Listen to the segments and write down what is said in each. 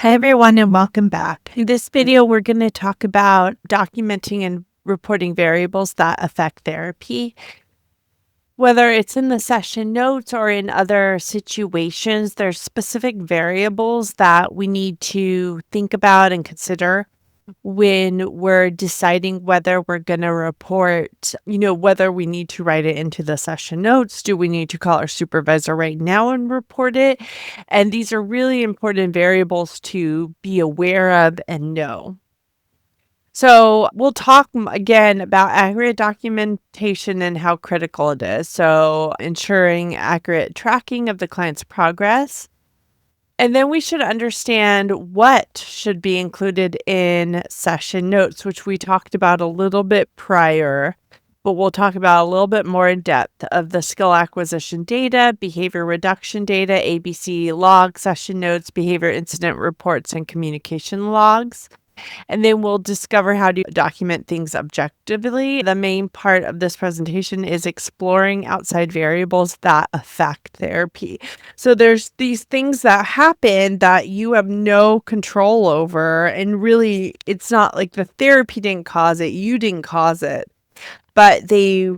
Hi everyone and welcome back. In this video, we're going to talk about documenting and reporting variables that affect therapy. Whether it's in the session notes or in other situations, there's specific variables that we need to think about and consider when we're deciding whether we're going to report, whether we need to write it into the session notes. Do we need to call our supervisor right now and report it? And these are really important variables to be aware of and know. So we'll talk again about accurate documentation and how critical it is. So ensuring accurate tracking of the client's progress. And then we should understand what should be included in session notes, which we talked about a little bit prior, but we'll talk about a little bit more in depth of the skill acquisition data, behavior reduction data, ABC log, session notes, behavior incident reports, and communication logs. And then we'll discover how to document things objectively. The main part of this presentation is exploring outside variables that affect therapy. So there's these things that happen that you have no control over, and really it's not like the therapy didn't cause it, you didn't cause it, but they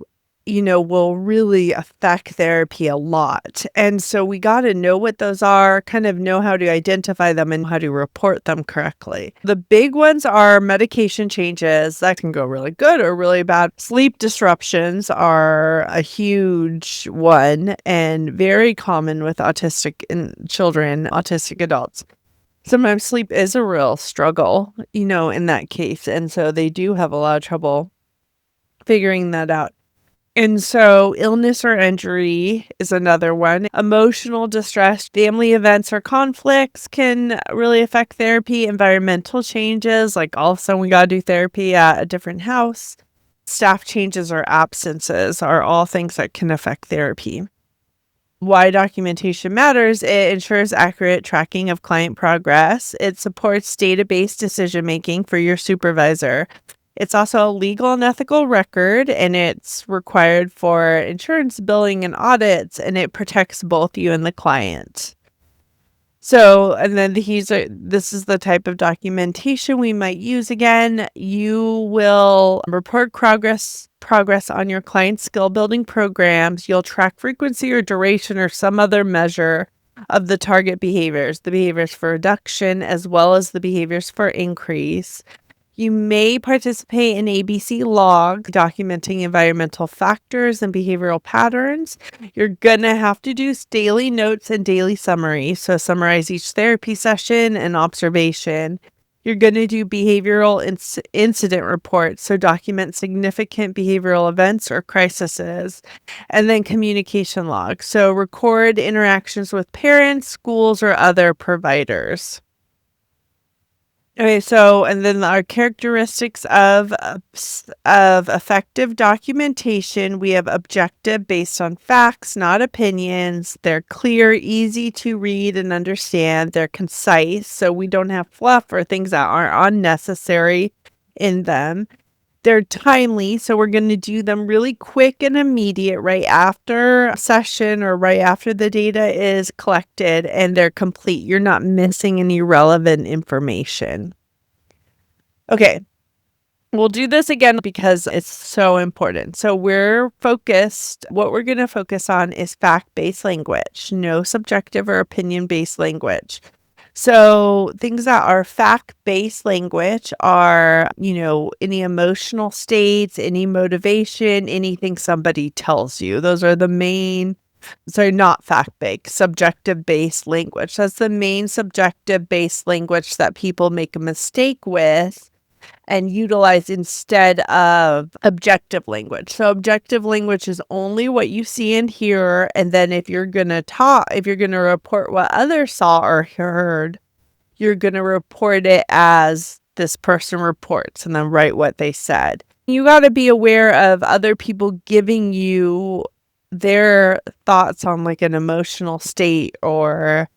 will really affect therapy a lot. And so we got to know what those are, kind of know how to identify them and how to report them correctly. The big ones are medication changes that can go really good or really bad. Sleep disruptions are a huge one and very common with autistic children, autistic adults. Sometimes sleep is a real struggle, in that case. And so they do have a lot of trouble figuring that out. And so illness or injury is another one. Emotional distress, family events or conflicts can really affect therapy. Environmental changes, like all of a sudden we got to do therapy at a different house. Staff changes or absences are all things that can affect therapy. Why documentation matters: it ensures accurate tracking of client progress. It supports database decision-making for your supervisor. It's also a legal and ethical record, and it's required for insurance billing and audits, and it protects both you and the client. So, and then this is the type of documentation we might use again. You will report progress on your client's skill building programs. You'll track frequency or duration or some other measure of the target behaviors, the behaviors for reduction, as well as the behaviors for increase. You may participate in ABC log, documenting environmental factors and behavioral patterns. You're going to have to do daily notes and daily summaries. So summarize each therapy session and observation. You're going to do behavioral incident reports. So document significant behavioral events or crises. And then communication log. So record interactions with parents, schools, or other providers. Okay, so and then our characteristics of effective documentation. We have objective, based on facts, not opinions. They're clear, easy to read and understand. They're concise, so we don't have fluff or things that are unnecessary in them. They're timely, so we're going to do them really quick and immediate right after a session or right after the data is collected, and they're complete. You're not missing any relevant information. Okay, we'll do this again because it's so important. So what we're going to focus on is fact-based language, no subjective or opinion-based language. So things that are fact-based language are, any emotional states, any motivation, anything somebody tells you. Those are the main, not fact-based, subjective-based language. That's the main subjective-based language that people make a mistake with and utilize instead of objective language. So objective language is only what you see and hear, and then if you're going to report what others saw or heard, you're going to report it as this person reports and then write what they said. You got to be aware of other people giving you their thoughts on like an emotional state or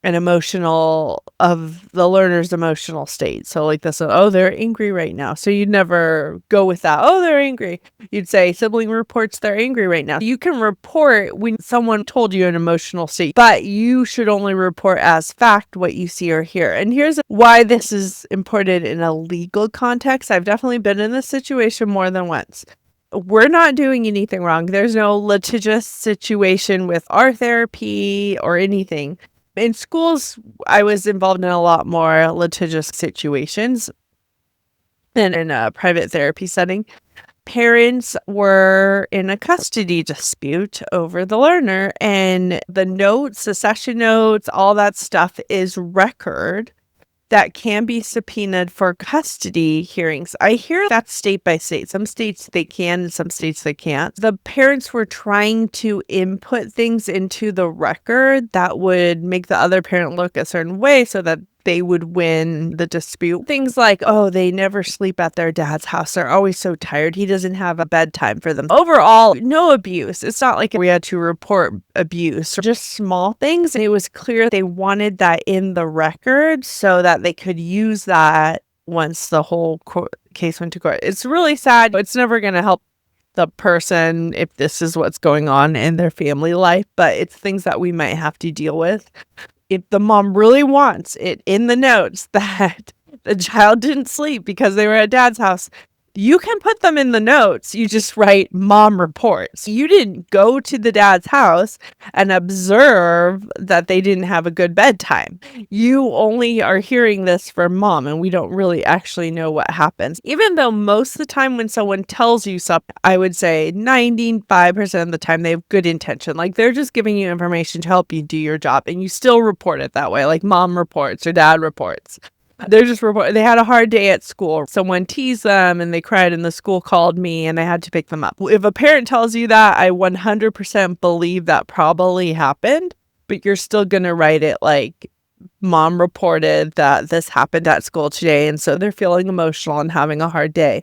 an emotional of the learner's emotional state. So like this, oh, they're angry right now. So you'd never go with that. Oh, they're angry. You'd say sibling reports they're angry right now. You can report when someone told you an emotional state, but you should only report as fact what you see or hear. And here's why this is important in a legal context. I've definitely been in this situation more than once. We're not doing anything wrong. There's no litigious situation with our therapy or anything. In schools, I was involved in a lot more litigious situations than in a private therapy setting. Parents were in a custody dispute over the learner, and the notes, the session notes, all that stuff is record that can be subpoenaed for custody hearings. I hear that's state by state. Some states they can, and some states they can't. The parents were trying to input things into the record that would make the other parent look a certain way so that they would win the dispute. Things like, oh, they never sleep at their dad's house. They're always so tired. He doesn't have a bedtime for them. Overall, no abuse. It's not like we had to report abuse, just small things. And it was clear they wanted that in the record so that they could use that once the whole case went to court. It's really sad. It's never going to help the person if this is what's going on in their family life, but it's things that we might have to deal with. If the mom really wants it in the notes that the child didn't sleep because they were at dad's house, you can put them in the notes. You just write mom reports. You didn't go to the dad's house and observe that they didn't have a good bedtime. You only are hearing this from mom, and we don't really actually know what happens. Even though most of the time when someone tells you something, I would say 95% of the time they have good intention. Like they're just giving you information to help you do your job, and you still report it that way, like mom reports or dad reports. They're just they had a hard day at school. Someone teased them and they cried and the school called me and I had to pick them up. If a parent tells you that, I 100% believe that probably happened, but you're still going to write it like mom reported that this happened at school today and so they're feeling emotional and having a hard day.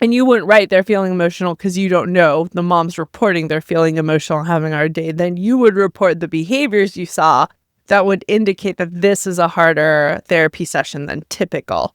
And you wouldn't write they're feeling emotional because you don't know the mom's reporting they're feeling emotional and having a hard day. Then you would report the behaviors you saw that would indicate that this is a harder therapy session than typical.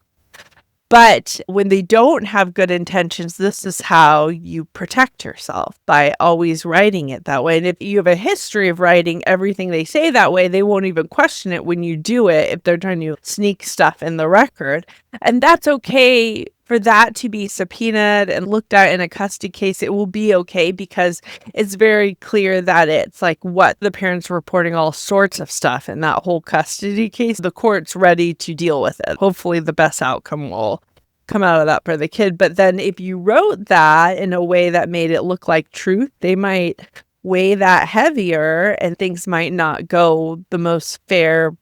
But when they don't have good intentions, this is how you protect yourself, by always writing it that way. And if you have a history of writing everything they say that way, they won't even question it when you do it if they're trying to sneak stuff in the record. And that's okay for that to be subpoenaed and looked at in a custody case. It will be okay because it's very clear that it's like what the parents reporting all sorts of stuff in that whole custody case. The court's ready to deal with it. Hopefully the best outcome will come out of that for the kid. But then if you wrote that in a way that made it look like truth, they might weigh that heavier and things might not go the most fair.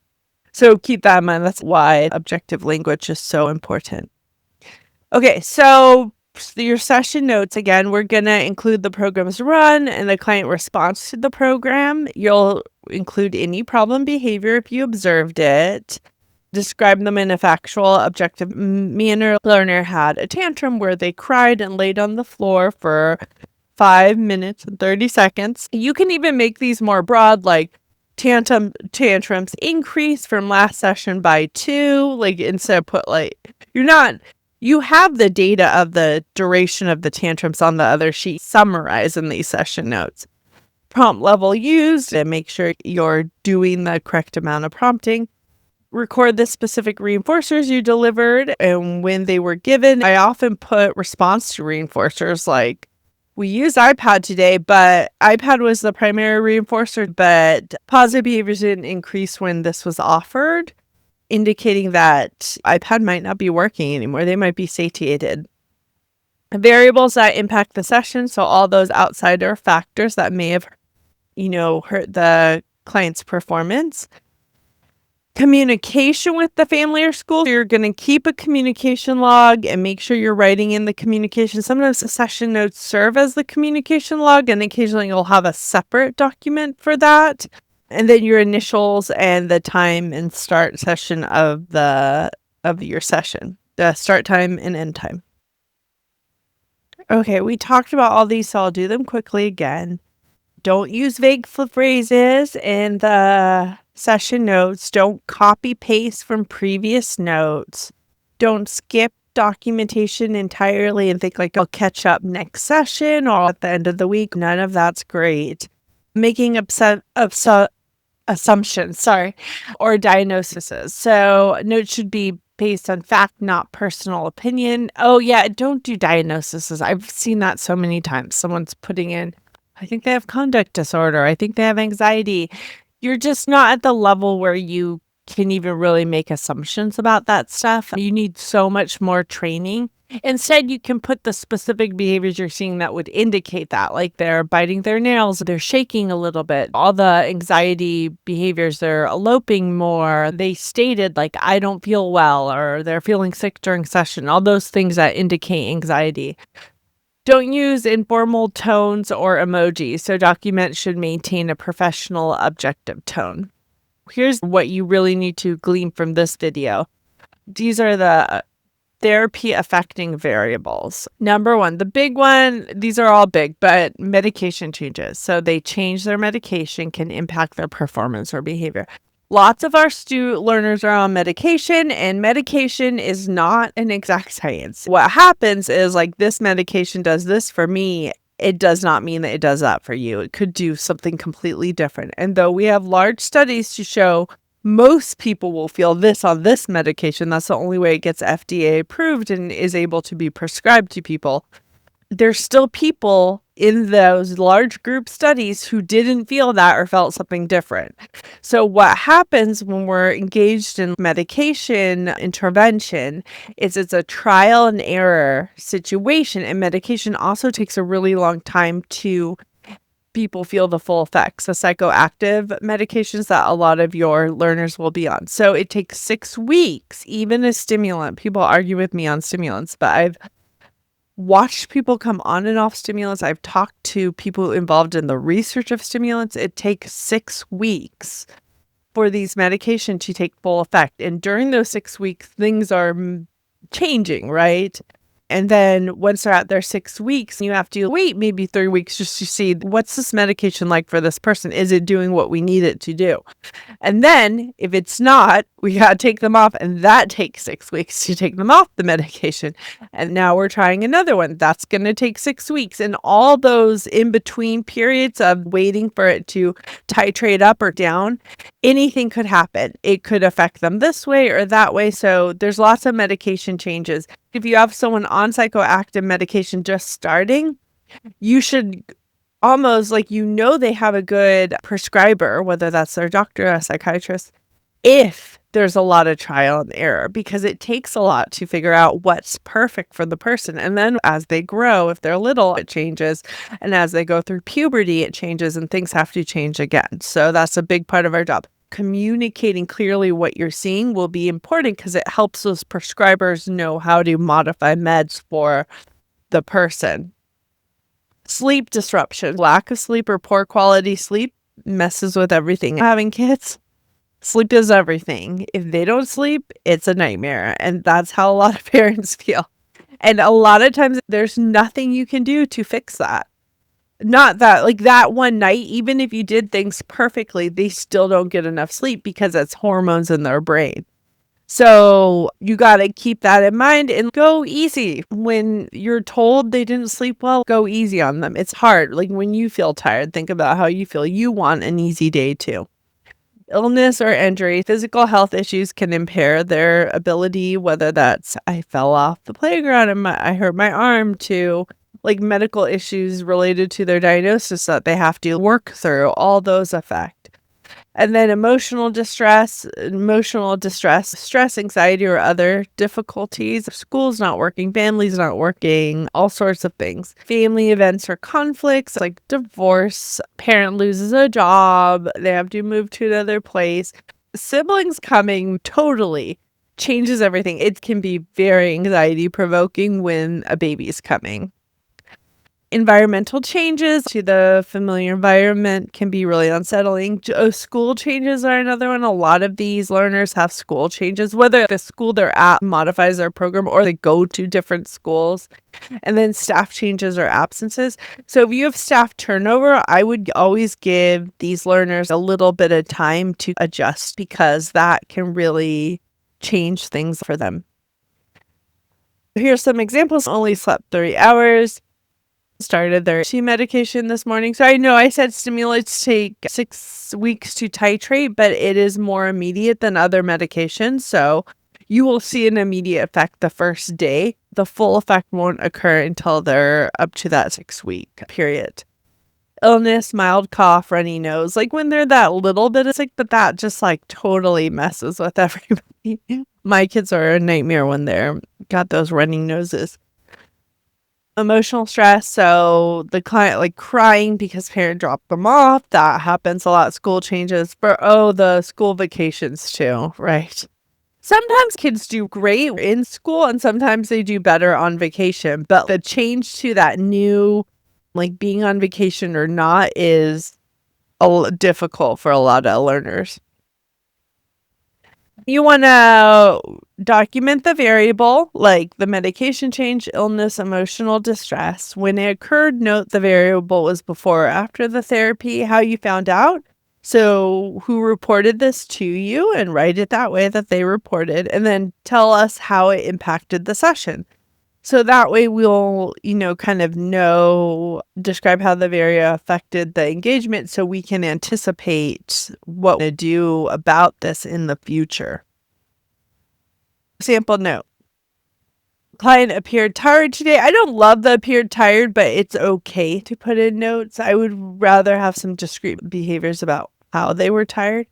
So keep that in mind. That's why objective language is so important. Okay, so your session notes, again, we're going to include the program's run and the client response to the program. You'll include any problem behavior if you observed it. Describe them in a factual, objective manner. Learner had a tantrum where they cried and laid on the floor for 5 minutes and 30 seconds. You can even make these more broad, like tantrums increase from last session by 2. Like instead of put like, you have the data of the duration of the tantrums on the other sheet summarized in these session notes. Prompt level used, and make sure you're doing the correct amount of prompting. Record the specific reinforcers you delivered and when they were given. I often put response to reinforcers, like we used iPad today, but iPad was the primary reinforcer, but positive behaviors didn't increase when this was offered, indicating that iPad might not be working anymore. They might be satiated. Variables that impact the session, so all those outsider factors that may have, hurt the client's performance. Communication with the family or school. You're going to keep a communication log and make sure you're writing in the communication. Sometimes the session notes serve as the communication log, and occasionally you'll have a separate document for that. And then your initials and the time and start session of your session, the start time and end time. Okay, we talked about all these, so I'll do them quickly again. Don't use vague phrases in the session notes. Don't copy paste from previous notes. Don't skip documentation entirely and think like I'll catch up next session or at the end of the week. None of that's great. Making assumptions, or diagnoses. So notes should be based on fact, not personal opinion. Oh yeah, don't do diagnoses. I've seen that so many times. Someone's putting in, I think they have conduct disorder. I think they have anxiety. You're just not at the level where you can even really make assumptions about that stuff. You need so much more training. Instead, you can put the specific behaviors you're seeing that would indicate that, like they're biting their nails, they're shaking a little bit, all the anxiety behaviors, they're eloping more, they stated like, I don't feel well, or they're feeling sick during session, all those things that indicate anxiety. Don't use informal tones or emojis. So documents should maintain a professional, objective tone. Here's what you really need to glean from this video. These are the therapy affecting variables. Number one, the big one, these are all big, but medication changes. So they change their medication can impact their performance or behavior. Lots of our learners are on medication, and medication is not an exact science. What happens is like this medication does this for me. It does not mean that it does that for you. It could do something completely different. And though we have large studies to show most people will feel this on this medication, that's the only way it gets FDA approved and is able to be prescribed to people, there's still people in those large group studies who didn't feel that or felt something different. So what happens when we're engaged in medication intervention is it's a trial and error situation, and medication also takes a really long time to people feel the full effects, the psychoactive medications that a lot of your learners will be on. So it takes 6 weeks, even a stimulant. People argue with me on stimulants, but I've watched people come on and off stimulants. I've talked to people involved in the research of stimulants. It takes 6 weeks for these medications to take full effect. And during those 6 weeks, things are changing, right? And then once they're at their 6 weeks, you have to wait maybe 3 weeks just to see what's this medication like for this person? Is it doing what we need it to do? And then if it's not, we got to take them off. And that takes 6 weeks to take them off the medication. And now we're trying another one. That's going to take 6 weeks. And all those in between periods of waiting for it to titrate up or down, anything could happen. It could affect them this way or that way. So there's lots of medication changes. If you have someone on psychoactive medication just starting, you should almost they have a good prescriber, whether that's their doctor or a psychiatrist, if there's a lot of trial and error, because it takes a lot to figure out what's perfect for the person. And then as they grow, if they're little, it changes. And as they go through puberty, it changes and things have to change again. So that's a big part of our job. Communicating clearly what you're seeing will be important because it helps those prescribers know how to modify meds for the person. Sleep disruption, lack of sleep or poor quality sleep messes with everything. Having kids, sleep is everything. If they don't sleep, it's a nightmare. And that's how a lot of parents feel. And a lot of times there's nothing you can do to fix that. Not that, like that one night, even if you did things perfectly, they still don't get enough sleep because it's hormones in their brain. So you got to keep that in mind and go easy. When you're told they didn't sleep well, go easy on them. It's hard. Like when you feel tired, think about how you feel. You want an easy day too. Illness or injury, physical health issues can impair their ability, whether that's I fell off the playground and I hurt my arm, to like medical issues related to their diagnosis that they have to work through. All those affect. And then emotional distress, stress, anxiety, or other difficulties. School's not working, family's not working, all sorts of things. Family events or conflicts like divorce, parent loses a job, they have to move to another place. Siblings coming totally changes everything. It can be very anxiety provoking when a baby is coming. Environmental changes to the familiar environment can be really unsettling. School changes are another one. A lot of these learners have school changes, whether the school they're at modifies their program or they go to different schools. And then staff changes or absences. So if you have staff turnover, I would always give these learners a little bit of time to adjust because that can really change things for them. Here's some examples. Only slept 3 hours. Started their T medication this morning. So I know I said stimulants take 6 weeks to titrate, but it is more immediate than other medications. So you will see an immediate effect the first day. The full effect won't occur until they're up to that 6-week period. Illness, mild cough, runny nose, like when they're that little bit of sick, but that just like totally messes with everybody. My kids are a nightmare when they're got those running noses. Emotional stress, so the client like crying because parent dropped them off. That happens a lot. School changes for the school vacations too, right? Sometimes kids do great in school and sometimes they do better on vacation, but the change to that new, like being on vacation or not, is difficult for a lot of learners. You want to document the variable, like the medication change, illness, emotional distress. When it occurred, note the variable was before or after the therapy, how you found out. So who reported this to you, and write it that way that they reported, and then tell us how it impacted the session. So that way we'll, kind of describe how the variable affected the engagement so we can anticipate what to do about this in the future. Sample note. Client appeared tired today. I don't love the appeared tired, but it's okay to put in notes. I would rather have some discrete behaviors about how they were tired.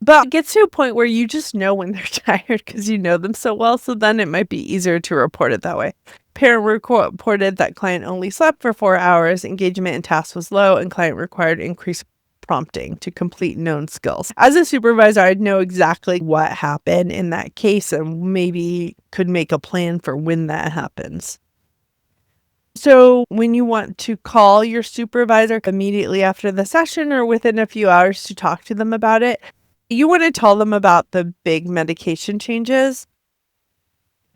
But it gets to a point where you just know when they're tired because you know them so well. So then it might be easier to report it that way. Parent reported that client only slept for 4 hours. Engagement in tasks was low and client required increased prompting to complete known skills. As a supervisor, I'd know exactly what happened in that case and maybe could make a plan for when that happens. So when you want to call your supervisor immediately after the session or within a few hours to talk to them about it, you want to tell them about the big medication changes.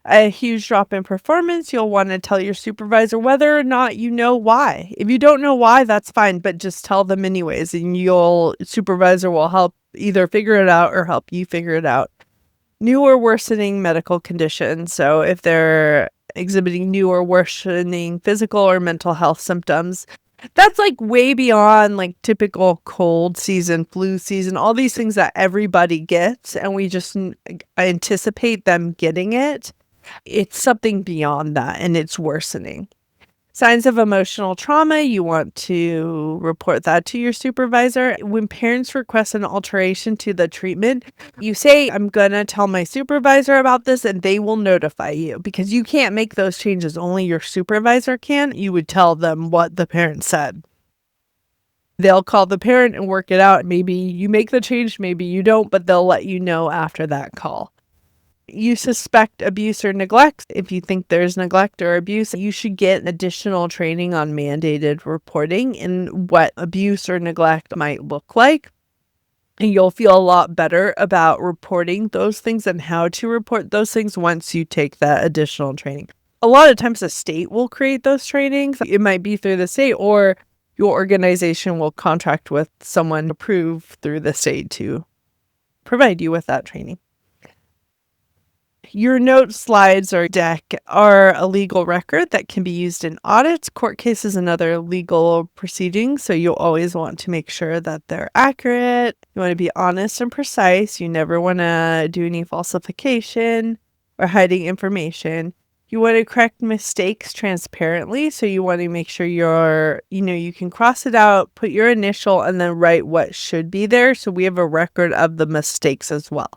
A huge drop in performance, you'll want to tell your supervisor whether or not you know why. If you don't know why, that's fine, but just tell them anyways, and supervisor will help either figure it out or help you figure it out. New or worsening medical conditions. So if they're exhibiting new or worsening physical or mental health symptoms, that's like way beyond like typical cold season, flu season, all these things that everybody gets, and we just anticipate them getting it. It's something beyond that, and it's worsening. Signs of emotional trauma, you want to report that to your supervisor. When parents request an alteration to the treatment, you say, I'm going to tell my supervisor about this, and they will notify you because you can't make those changes. Only your supervisor can. You would tell them what the parent said. They'll call the parent and work it out. Maybe you make the change, maybe you don't, but they'll let you know after that call. You suspect abuse or neglect. If you think there's neglect or abuse, you should get additional training on mandated reporting and what abuse or neglect might look like. And you'll feel a lot better about reporting those things and how to report those things once you take that additional training. A lot of times the state will create those trainings. It might be through the state, or your organization will contract with someone approved through the state to provide you with that training. Your note slides or deck are a legal record that can be used in audits, court cases, and other legal proceedings. So you'll always want to make sure that they're accurate. You want to be honest and precise. You never want to do any falsification or hiding information. You want to correct mistakes transparently. So you want to make sure you can cross it out, put your initial, and then write what should be there. So we have a record of the mistakes as well.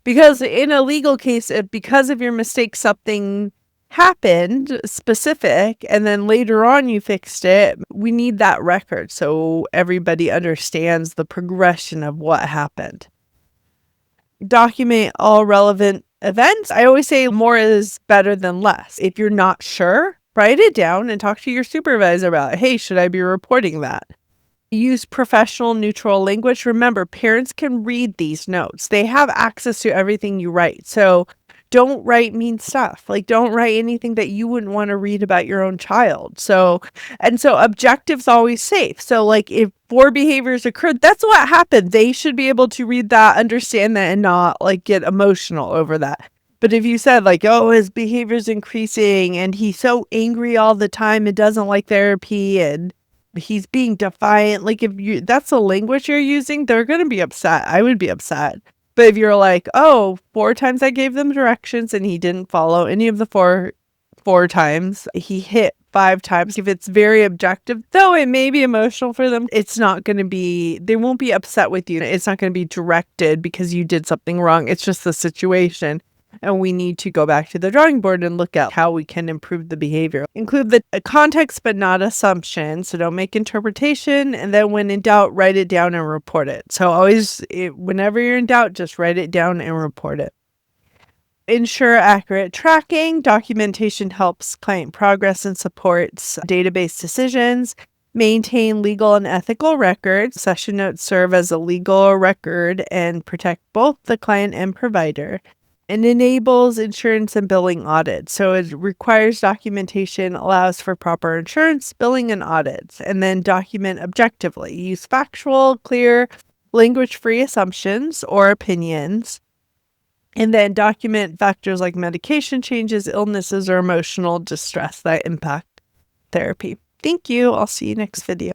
Because in a legal case, if because of your mistake, something happened specific, and then later on you fixed it, we need that record so everybody understands the progression of what happened. Document all relevant events. I always say more is better than less. If you're not sure, Write it down and talk to your supervisor about it. Hey, should I be reporting that? Use professional neutral language. Remember, parents can read these notes. They have access to everything you write. So don't write mean stuff. Like, don't write anything that you wouldn't want to read about your own child. So objectives always safe. So like if 4 behaviors occurred, that's what happened. They should be able to read that, understand that, and not like get emotional over that. But if you said like, oh, his behavior's increasing and he's so angry all the time and doesn't like therapy and he's being defiant, like if you that's the language you're using, they're gonna be upset. I would be upset. But if you're like, oh, 4 times I gave them directions and he didn't follow any of the four times, he hit 5 times. If it's very objective, though it may be emotional for them, it's not going to be, they won't be upset with you. It's not going to be directed because you did something wrong. It's just the situation. And we need to go back to the drawing board and look at how we can improve the behavior. Include the context, but not assumption. So don't make interpretation. And then when in doubt, write it down and report it. So always, whenever you're in doubt, just write it down and report it. Ensure accurate tracking. Documentation helps client progress and supports database decisions. Maintain legal and ethical records. Session notes serve as a legal record and protect both the client and provider. And enables insurance and billing audits. So it requires documentation, allows for proper insurance, billing, and audits. And then document objectively. Use factual, clear, language-free assumptions or opinions. And then document factors like medication changes, illnesses, or emotional distress that impact therapy. Thank you. I'll see you next video.